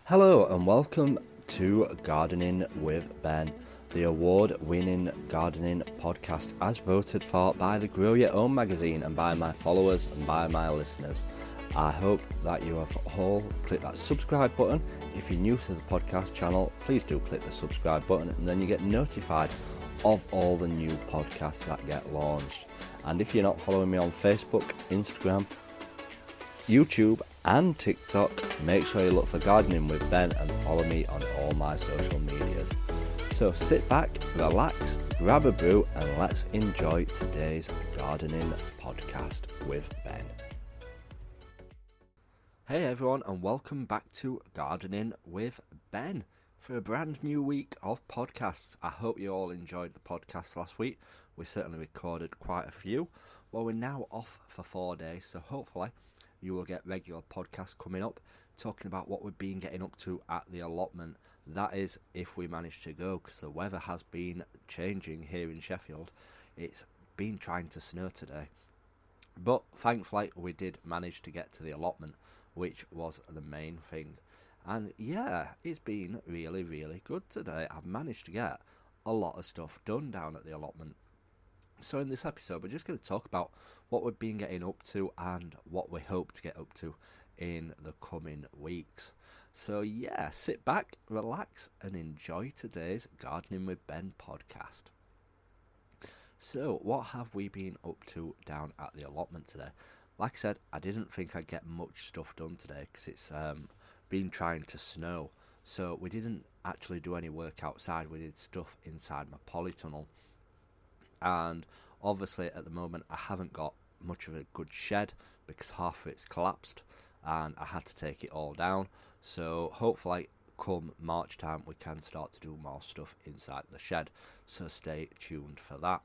Hello and welcome to Gardening with Ben, the award-winning gardening podcast as voted for by the Grow Your Own magazine and by my followers and by my listeners. I hope that you have all clicked that subscribe button. If you're new to the podcast channel, please do click the subscribe button and then you get notified of all the new podcasts that get launched. And if you're not following me on Facebook, Instagram, YouTube and TikTok, make sure you look for Gardening with Ben and follow me on all my social medias. So sit back, relax, grab a brew and let's enjoy today's gardening podcast with Ben. Hey everyone and welcome back to Gardening with Ben for a brand new week of podcasts. I hope you all enjoyed the podcast last week. We certainly recorded quite a few. Well, we're now off for 4 days, so hopefully you will get regular podcasts coming up talking about what we've been getting up to at the allotment. That is if we manage to go, because the weather has been changing here in Sheffield. It's been trying to snow today, but thankfully we did manage to get to the allotment, which was the main thing. And yeah, it's been really good today. I've managed to get a lot of stuff done down at the allotment. So in this episode, we're just going to talk about what we've been getting up to and what we hope to get up to in the coming weeks. So yeah, sit back, relax and enjoy today's Gardening with Ben podcast. So what have we been up to down at the allotment today? Like I said, I didn't think I'd get much stuff done today because it's been trying to snow. So we didn't actually do any work outside. We did stuff inside my polytunnel. And obviously at the moment I haven't got much of a good shed because half of it's collapsed and I had to take it all down. So hopefully come March time we can start to do more stuff inside the shed, so stay tuned for that.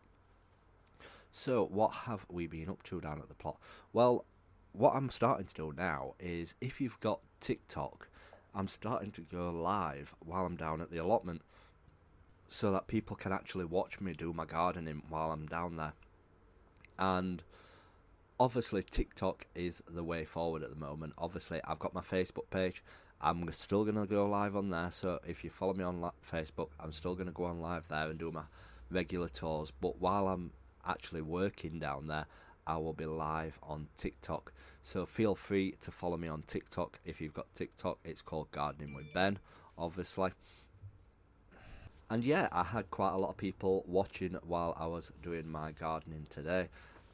So what have we been up to down at the plot? Well, what I'm starting to do now is, if you've got TikTok, I'm starting to go live while I'm down at the allotment, so that people can actually watch me do my gardening while I'm down there. And obviously TikTok is the way forward at the moment. Obviously I've got my Facebook page. I'm still going to go live on there, so if you follow me on Facebook, I'm still going to go on live there and do my regular tours. But while I'm actually working down there, I will be live on TikTok. So feel free to follow me on TikTok. If you've got TikTok, it's called Gardening with Ben, obviously. And yeah, I had quite a lot of people watching while I was doing my gardening today,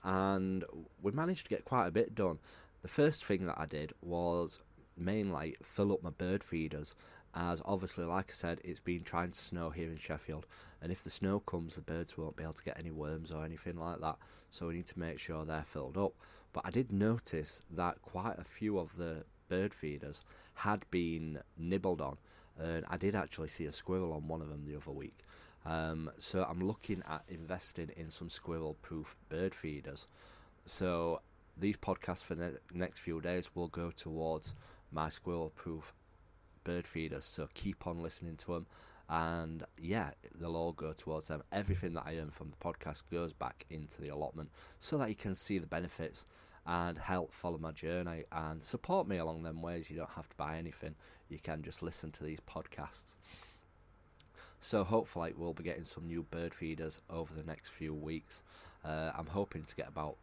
and we managed to get quite a bit done. The first thing that I did was mainly fill up my bird feeders, as obviously, like I said, it's been trying to snow here in Sheffield, and if the snow comes, the birds won't be able to get any worms or anything like that, so we need to make sure they're filled up. But I did notice that quite a few of the bird feeders had been nibbled on. And I did actually see a squirrel on one of them the other week. So I'm looking at investing in some squirrel-proof bird feeders. So these podcasts for the next few days will go towards my squirrel-proof bird feeders. So keep on listening to them. And yeah, they'll all go towards them. Everything that I earn from the podcast goes back into the allotment, so that you can see the benefits and help follow my journey and support me along them ways. You don't have to buy anything, you can just listen to these podcasts. So hopefully we'll be getting some new bird feeders over the next few weeks. I'm hoping to get about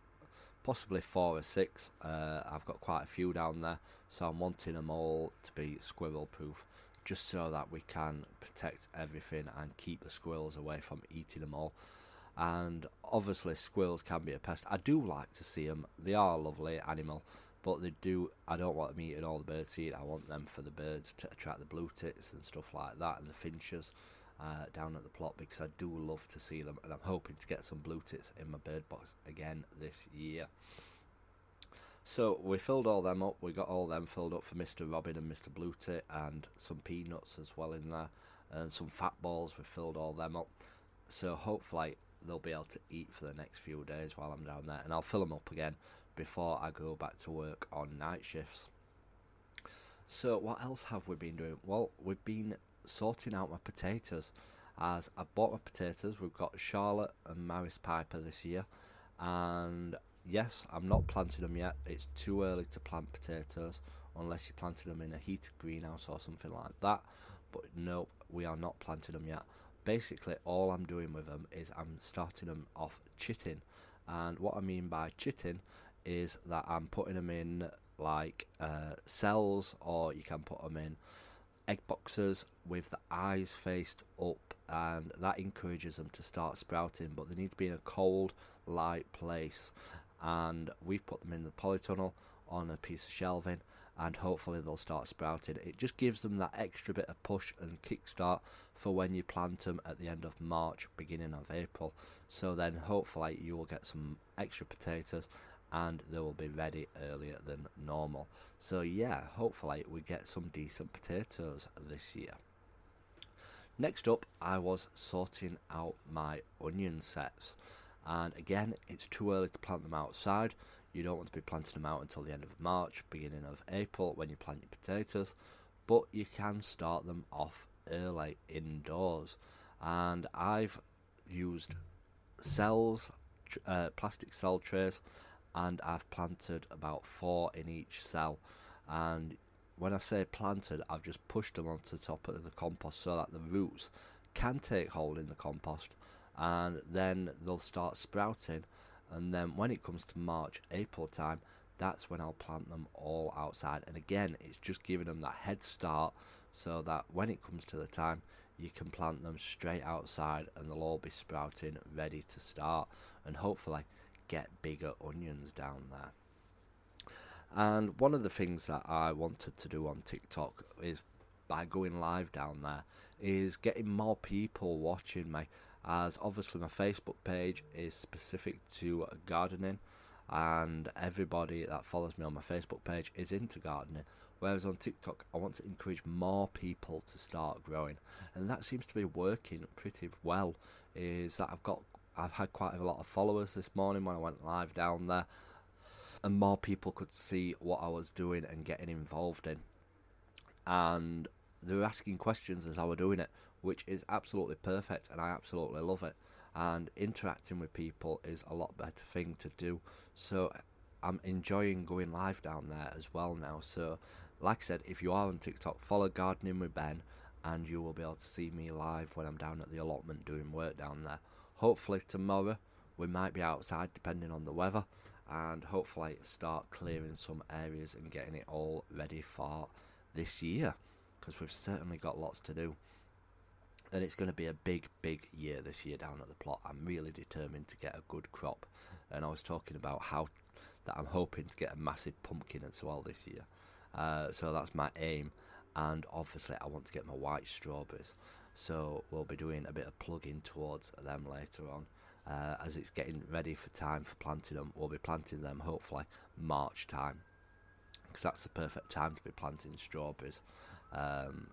possibly 4 or 6. I've got quite a few down there, so I'm wanting them all to be squirrel proof, just so that we can protect everything and keep the squirrels away from eating them all. And obviously squirrels can be a pest. I do like to see them. They are a lovely animal, but I don't want them eating all the bird seed. I want them for the birds, to attract the blue tits and stuff like that, and the finches down at the plot, because I do love to see them, and I'm hoping to get some blue tits in my bird box again this year. So we filled all them up. We got all them filled up for Mr. Robin and Mr. Blue Tit, and some peanuts as well in there, and some fat balls. We filled all them up, so hopefully they'll be able to eat for the next few days while I'm down there, and I'll fill them up again before I go back to work on night shifts. So what else have we been doing? Well, we've been sorting out my potatoes, as I bought my potatoes. We've got Charlotte and Maris Piper this year, and yes, I'm not planting them yet. It's too early to plant potatoes. unless you planted them in a heated greenhouse or something like that. But no, we are not planting them yet. Basically, all I'm doing with them is I'm starting them off chitting. And what I mean by chitting is that I'm putting them in like cells, or you can put them in egg boxes with the eyes faced up, and that encourages them to start sprouting, but they need to be in a cold, light place. And we've put them in the polytunnel on a piece of shelving, and hopefully they'll start sprouting. It just gives them that extra bit of push and kickstart for when you plant them at the end of March, beginning of April. So then hopefully you will get some extra potatoes, and they will be ready earlier than normal. So yeah, hopefully we get some decent potatoes this year. Next up, I was sorting out my onion sets, and again, it's too early to plant them outside. You don't want to be planting them out until the end of March, beginning of April when you plant your potatoes, but you can start them off early indoors. And I've used cells, plastic cell trays, and I've planted about 4 in each cell. And when I say planted, I've just pushed them onto the top of the compost so that the roots can take hold in the compost, and then they'll start sprouting. And then when it comes to March, April time, that's when I'll plant them all outside. And again, it's just giving them that head start so that when it comes to the time, you can plant them straight outside and they'll all be sprouting, ready to start, and hopefully get bigger onions down there. And one of the things that I wanted to do on TikTok is, by going live down there, is getting more people watching me, as obviously my Facebook page is specific to gardening, and everybody that follows me on my Facebook page is into gardening, whereas on TikTok I want to encourage more people to start growing, and that seems to be working pretty well. Is that I've had quite a lot of followers this morning when I went live down there, and more people could see what I was doing and getting involved in, and they were asking questions as I were doing it, which is absolutely perfect, and I absolutely love it. And interacting with people is a lot better thing to do, so I'm enjoying going live down there as well now. So like I said, if you are on TikTok, follow Gardening with Ben, and you will be able to see me live when I'm down at the allotment doing work down there. Hopefully tomorrow we might be outside depending on the weather, and hopefully start clearing some areas and getting it all ready for this year, because we've certainly got lots to do. And it's going to be a big year this year down at the plot. I'm really determined to get a good crop, and I was talking about how that I'm hoping to get a massive pumpkin as well this year. So that's my aim, and obviously I want to get my white strawberries, so we'll be doing a bit of plugging towards them later on. As it's getting ready for time for planting them, we'll be planting them hopefully March time, because that's the perfect time to be planting strawberries.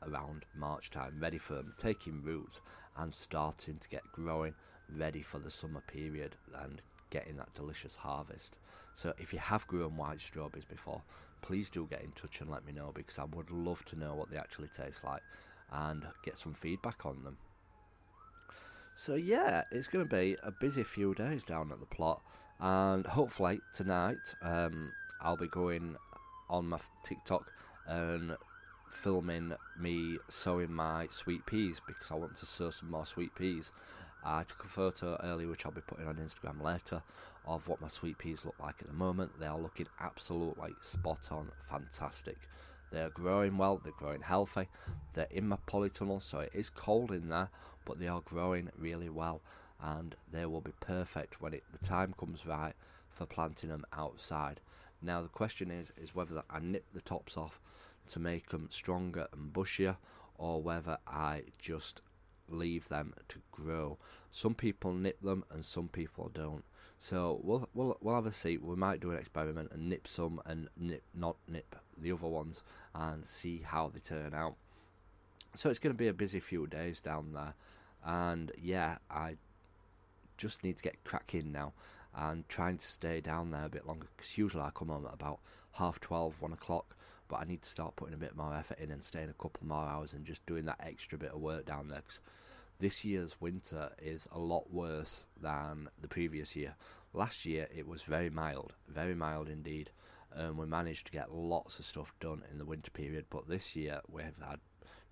Around March time, ready for them taking root and starting to get growing, ready for the summer period and getting that delicious harvest. So if you have grown white strawberries before, please do get in touch and let me know, because I would love to know what they actually taste like and get some feedback on them. So yeah, it's going to be a busy few days down at the plot, and hopefully tonight I'll be going on my TikTok and filming me sowing my sweet peas, because I want to sow some more sweet peas. I took a photo earlier, which I'll be putting on Instagram later, of what my sweet peas look like at the moment. They are looking absolutely spot on, fantastic. They are growing well, they're growing healthy, they're in my polytunnel, so it is cold in there, but they are growing really well, and they will be perfect when the time comes right for planting them outside. Now the question is whether I nip the tops off to make them stronger and bushier, or whether I just leave them to grow. Some people nip them and some people don't, so we'll have a see. We might do an experiment and nip some and not nip the other ones, and see how they turn out. So it's going to be a busy few days down there, and yeah, I just need to get cracking now and trying to stay down there a bit longer, because usually I come home at about 12:30, 1 o'clock, but I need to start putting a bit more effort in and staying a couple more hours and just doing that extra bit of work down there, because this year's winter is a lot worse than the previous year. Last year it was very mild indeed, We managed to get lots of stuff done in the winter period, but this year we've had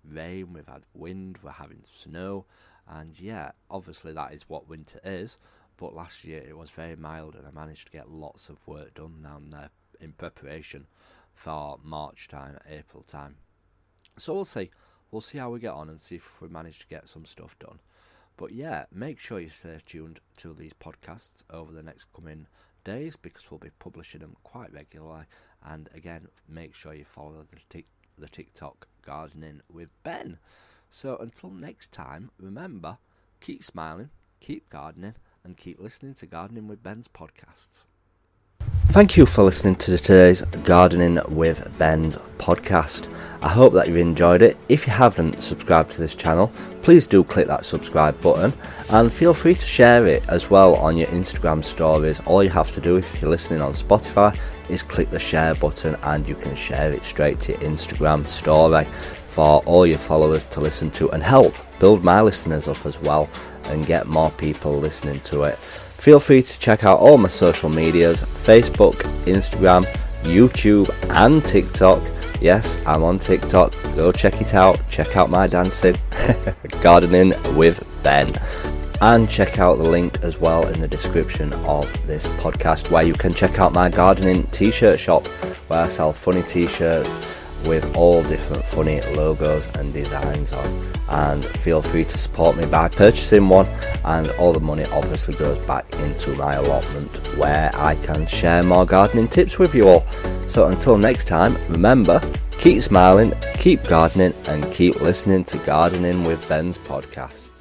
rain, we've had wind, we're having snow, and yeah, obviously that is what winter is, but last year it was very mild and I managed to get lots of work done down there in preparation for March time, April time. So we'll see how we get on and see if we manage to get some stuff done. But yeah, make sure you stay tuned to these podcasts over the next coming days, because we'll be publishing them quite regularly. And again, make sure you follow the TikTok Gardening with Ben. So until next time, remember, keep smiling, keep gardening, and keep listening to Gardening with Ben's podcasts. Thank you for listening to today's Gardening with Ben's podcast. I hope that you enjoyed it. If you haven't subscribed to this channel, please do click that subscribe button and feel free to share it as well on your Instagram stories. All you have to do if you're listening on Spotify is click the share button and you can share it straight to your Instagram story for all your followers to listen to and help build my listeners up as well and get more people listening to it. Feel free to check out all my social medias, Facebook, Instagram, YouTube and TikTok. Yes, I'm on TikTok. Go check it out. Check out my dancing. Gardening with Ben. And check out the link as well in the description of this podcast, where you can check out my gardening t-shirt shop, where I sell funny t-shirts with all different funny logos and designs on. And feel free to support me by purchasing one, and all the money obviously goes back into my allotment, where I can share more gardening tips with you all. So until next time, remember, keep smiling, keep gardening, and keep listening to Gardening with Ben's podcast.